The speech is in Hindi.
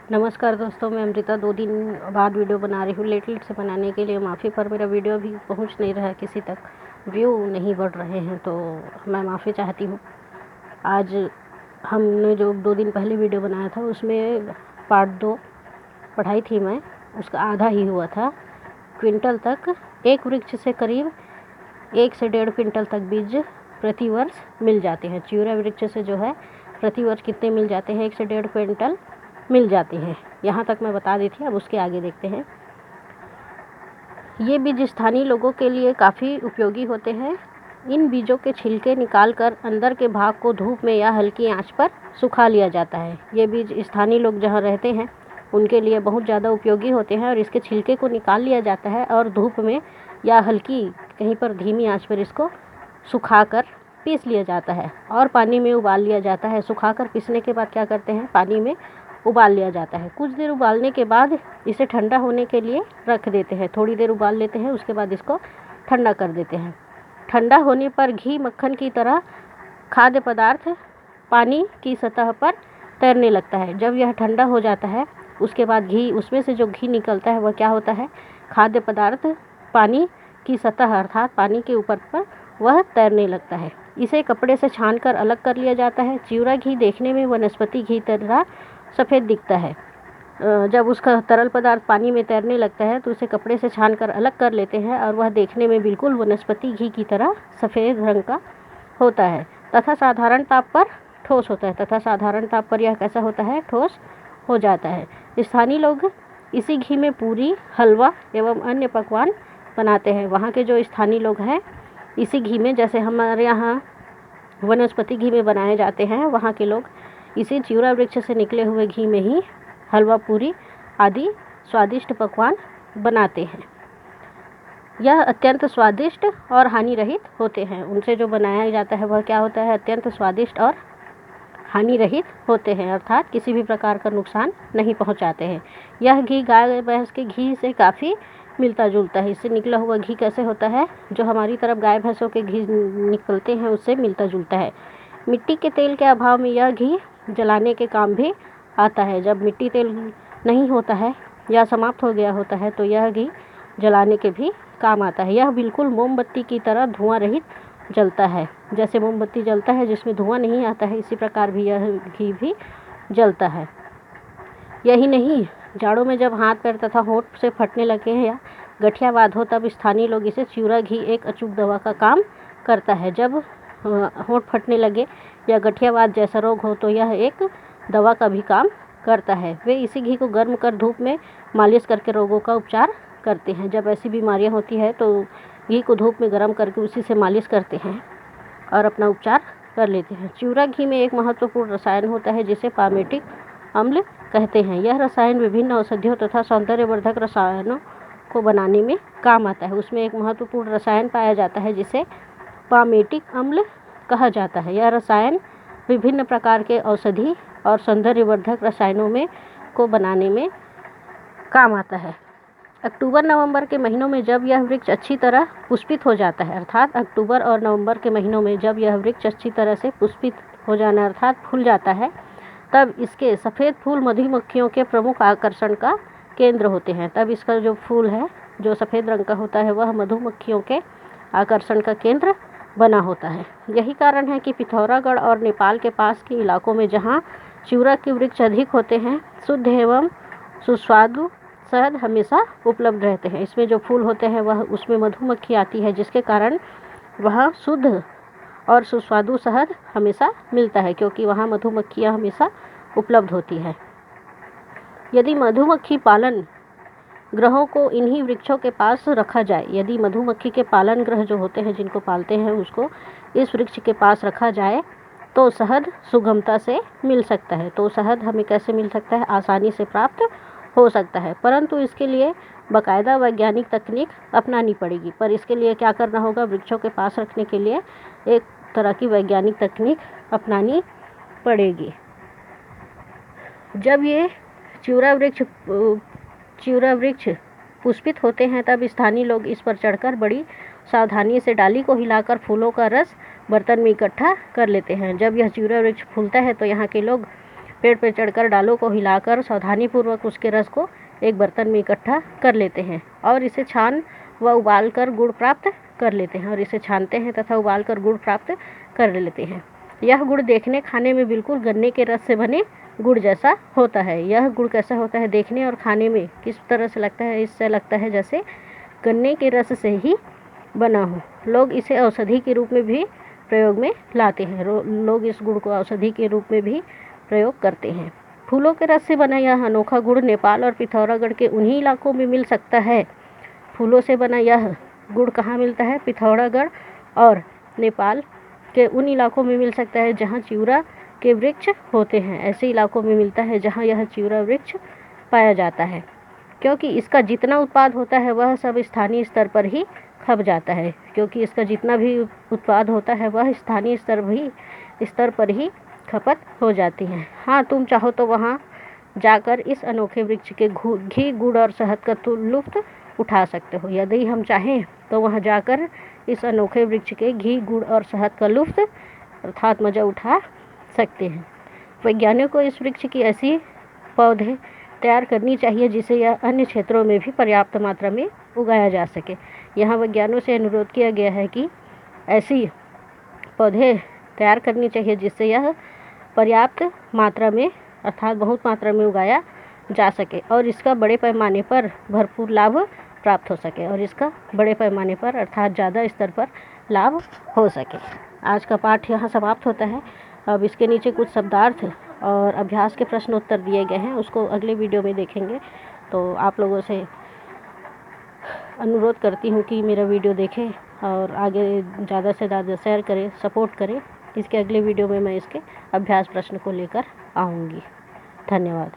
नमस्कार दोस्तों, मैं अमृता 2 दिन बाद वीडियो बना रही हूँ। लेट से बनाने के लिए माफ़ी, पर मेरा वीडियो अभी पहुँच नहीं रहा है किसी तक, व्यू नहीं बढ़ रहे हैं, तो मैं माफ़ी चाहती हूँ। आज हमने जो 2 दिन पहले वीडियो बनाया था उसमें पार्ट 2 पढ़ाई थी मैं, उसका आधा ही हुआ था। क्विंटल तक एक वृक्ष से करीब 1 से 1.5 क्विंटल तक बीज प्रति वर्ष मिल जाते हैं। चिउरा वृक्ष से जो है प्रति वर्ष कितने मिल जाते हैं? 1 से 1.5 क्विंटल मिल जाते हैं। यहाँ तक मैं बता दी थी। अब उसके आगे देखते हैं। ये बीज स्थानीय लोगों के लिए काफ़ी उपयोगी होते हैं। इन बीजों के छिलके निकालकर अंदर के भाग को धूप में या हल्की आंच पर सुखा लिया जाता है। ये बीज स्थानीय लोग जहाँ रहते हैं उनके लिए बहुत ज़्यादा उपयोगी होते हैं, और इसके छिलके को निकाल लिया जाता है और धूप में या हल्की कहीं पर धीमी आंच पर इसको सुखाकर पीस लिया जाता है और पानी में उबाल लिया जाता है। सुखाकर पीसने के बाद क्या करते हैं? पानी में उबाल लिया जाता है। कुछ देर उबालने के बाद इसे ठंडा होने के लिए रख देते हैं। थोड़ी देर उबाल लेते हैं, उसके बाद इसको ठंडा कर देते हैं। ठंडा होने पर घी मक्खन की तरह खाद्य पदार्थ पानी की सतह पर तैरने लगता है। जब यह ठंडा हो जाता है उसके बाद घी, उसमें से जो घी निकलता है वह क्या होता है? खाद्य पदार्थ पानी की सतह अर्थात पानी के ऊपर पर वह तैरने लगता है। इसे कपड़े से छानकर अलग कर लिया जाता है। चिउरा घी देखने में वनस्पति घी तरह सफ़ेद दिखता है। जब उसका तरल पदार्थ पानी में तैरने लगता है तो उसे कपड़े से छानकर अलग कर लेते हैं और वह देखने में बिल्कुल वनस्पति घी की तरह सफ़ेद रंग का होता है तथा साधारण ताप पर ठोस होता है। साधारण ताप पर यह कैसा होता है? ठोस हो जाता है। स्थानीय लोग इसी घी में पूरी, हलवा एवं अन्य पकवान बनाते हैं। वहाँ के जो स्थानीय लोग हैं इसी घी में, जैसे हमारे यहाँ वनस्पति घी में बनाए जाते हैं, वहाँ के लोग इसी चिउरा वृक्ष से निकले हुए घी में ही हलवा, पूरी आदि स्वादिष्ट पकवान बनाते हैं। यह अत्यंत स्वादिष्ट और हानि रहित होते हैं। उनसे जो बनाया जाता है वह क्या होता है? अत्यंत स्वादिष्ट और हानि रहित होते हैं, अर्थात किसी भी प्रकार का नुकसान नहीं पहुंचाते हैं। यह घी गाय भैंस के घी से काफ़ी मिलता जुलता है। इससे निकला हुआ घी कैसे होता है? जो हमारी तरफ गाय भैंसों के घी निकलते हैं उससे मिलता जुलता है। मिट्टी के तेल के अभाव में यह घी जलाने के काम भी आता है। जब मिट्टी तेल नहीं होता है या समाप्त हो गया होता है तो यह घी जलाने के भी काम आता है। यह बिल्कुल मोमबत्ती की तरह धुआं रहित जलता है। जैसे मोमबत्ती जलता है जिसमें धुआं नहीं आता है, इसी प्रकार भी यह घी भी जलता है। यही नहीं, जाड़ों में जब हाथ पैर तथा होंठ से फटने लगे हैं या गठियावाद हो तब स्थानीय लोग इसे चिउरा घी एक अचूक दवा का काम करता है। जब होंठ फटने लगे या गठियावाद जैसा रोग हो तो यह एक दवा का भी काम करता है। वे इसी घी को गर्म कर धूप में मालिश करके रोगों का उपचार करते हैं। जब ऐसी बीमारियां होती है तो घी को धूप में गर्म करके उसी से मालिश करते हैं और अपना उपचार कर लेते हैं। चिउरा घी में एक महत्वपूर्ण रसायन होता है जिसे पामेटिक अम्ल कहते हैं। यह रसायन विभिन्न औषधियों तथा सौंदर्यवर्धक रसायनों को बनाने में काम आता है। उसमें एक महत्वपूर्ण रसायन पाया जाता है जिसे पामेटिक अम्ल कहा जाता है। यह रसायन विभिन्न प्रकार के औषधि और सौंदर्यवर्धक रसायनों में को बनाने में काम आता है। अक्टूबर नवंबर के महीनों में जब यह वृक्ष अच्छी तरह पुष्पित हो जाता है, अर्थात अक्टूबर और नवंबर के महीनों में जब यह वृक्ष अच्छी तरह से पुष्पित हो जाना अर्थात फूल जाता है, तब इसके सफ़ेद फूल मधुमक्खियों के प्रमुख आकर्षण का केंद्र होते हैं। तब इसका जो फूल है जो सफ़ेद रंग का होता है वह मधुमक्खियों के आकर्षण का केंद्र बना होता है। यही कारण है कि पिथौरागढ़ और नेपाल के पास के इलाकों में जहाँ चिउरा के वृक्ष अधिक होते हैं, शुद्ध एवं सुस्वादु शहद हमेशा उपलब्ध रहते हैं। इसमें जो फूल होते हैं वह उसमें मधुमक्खी आती है, जिसके कारण वहाँ शुद्ध और सुस्वादु शहद हमेशा मिलता है, क्योंकि वहाँ मधुमक्खियाँ हमेशा उपलब्ध होती है। यदि मधुमक्खी पालन ग्रहों को इन्हीं वृक्षों के पास रखा जाए, यदि मधुमक्खी के पालन ग्रह जो होते हैं जिनको पालते हैं उसको इस वृक्ष के पास रखा जाए तो शहद सुगमता से मिल सकता है। तो शहद हमें कैसे मिल सकता है? आसानी से प्राप्त हो सकता है, परंतु इसके लिए बाकायदा वैज्ञानिक तकनीक अपनानी पड़ेगी। पर इसके लिए क्या करना होगा? वृक्षों के पास रखने के लिए एक तरह की वैज्ञानिक तकनीक अपनानी पड़ेगी। जब ये चिउरा वृक्ष पुष्पित होते हैं तब स्थानीय लोग इस पर चढ़कर बड़ी सावधानी से डाली को हिलाकर फूलों का रस बर्तन में इकट्ठा कर लेते हैं। जब यह चिउरा वृक्ष फूलता है तो यहाँ के लोग पेड़ पर चढ़कर डालों को हिलाकर सावधानीपूर्वक उसके रस को एक बर्तन में इकट्ठा कर लेते हैं और इसे छान व उबाल कर गुड़ प्राप्त कर लेते हैं और इसे छानते हैं तथा उबाल कर गुड़ प्राप्त कर लेते हैं। यह गुड़ देखने खाने में बिल्कुल गन्ने के रस से बने गुड़ जैसा होता है। यह गुड़ कैसा होता है देखने और खाने में किस तरह से लगता है, इससे लगता है जैसे गन्ने के रस से ही बना हो। लोग इसे औषधि के रूप में भी प्रयोग में लाते हैं। लोग इस गुड़ को औषधि के रूप में भी प्रयोग करते हैं। फूलों के रस से बना यह अनोखा गुड़ नेपाल और पिथौरागढ़ के उन्हीं इलाकों में मिल सकता है। फूलों से बना यह गुड़ कहाँ मिलता है? पिथौरागढ़ और नेपाल के उन इलाकों में मिल सकता है जहाँ चिउरा के वृक्ष होते हैं। ऐसे इलाकों में मिलता है जहाँ यह चिउरा वृक्ष पाया जाता है, क्योंकि इसका जितना उत्पाद होता है वह सब स्थानीय स्तर पर ही खप जाता है। क्योंकि इसका जितना भी उत्पाद होता है वह स्थानीय स्तर पर ही खपत हो जाती है। हाँ, तुम चाहो तो वहाँ जाकर इस अनोखे वृक्ष के घी, गुड़ और शहद का लुत्फ़ उठा सकते हो। यदि हम चाहें तो वहाँ जाकर इस अनोखे वृक्ष के घी, गुड़ और शहद का लुत्फ़ अर्थात मज़ा उठा सकते हैं। वैज्ञानिकों को इस वृक्ष की ऐसी पौधे तैयार करनी चाहिए जिसे यह अन्य क्षेत्रों में भी पर्याप्त मात्रा में उगाया जा सके। यहाँ वैज्ञानिकों से अनुरोध किया गया है कि ऐसी पौधे तैयार करनी चाहिए जिससे यह पर्याप्त मात्रा में अर्थात बहुत मात्रा में उगाया जा सके और इसका बड़े पैमाने पर भरपूर लाभ प्राप्त हो सके और इसका बड़े पैमाने पर अर्थात ज़्यादा स्तर पर लाभ हो सके। आज का पाठ यहाँ समाप्त होता है। अब इसके नीचे कुछ शब्दार्थ और अभ्यास के प्रश्न उत्तर दिए गए हैं, उसको अगले वीडियो में देखेंगे। तो आप लोगों से अनुरोध करती हूँ कि मेरा वीडियो देखें और आगे ज़्यादा से ज़्यादा शेयर करें, सपोर्ट करें। इसके अगले वीडियो में मैं इसके अभ्यास प्रश्न को लेकर आऊँगी। धन्यवाद।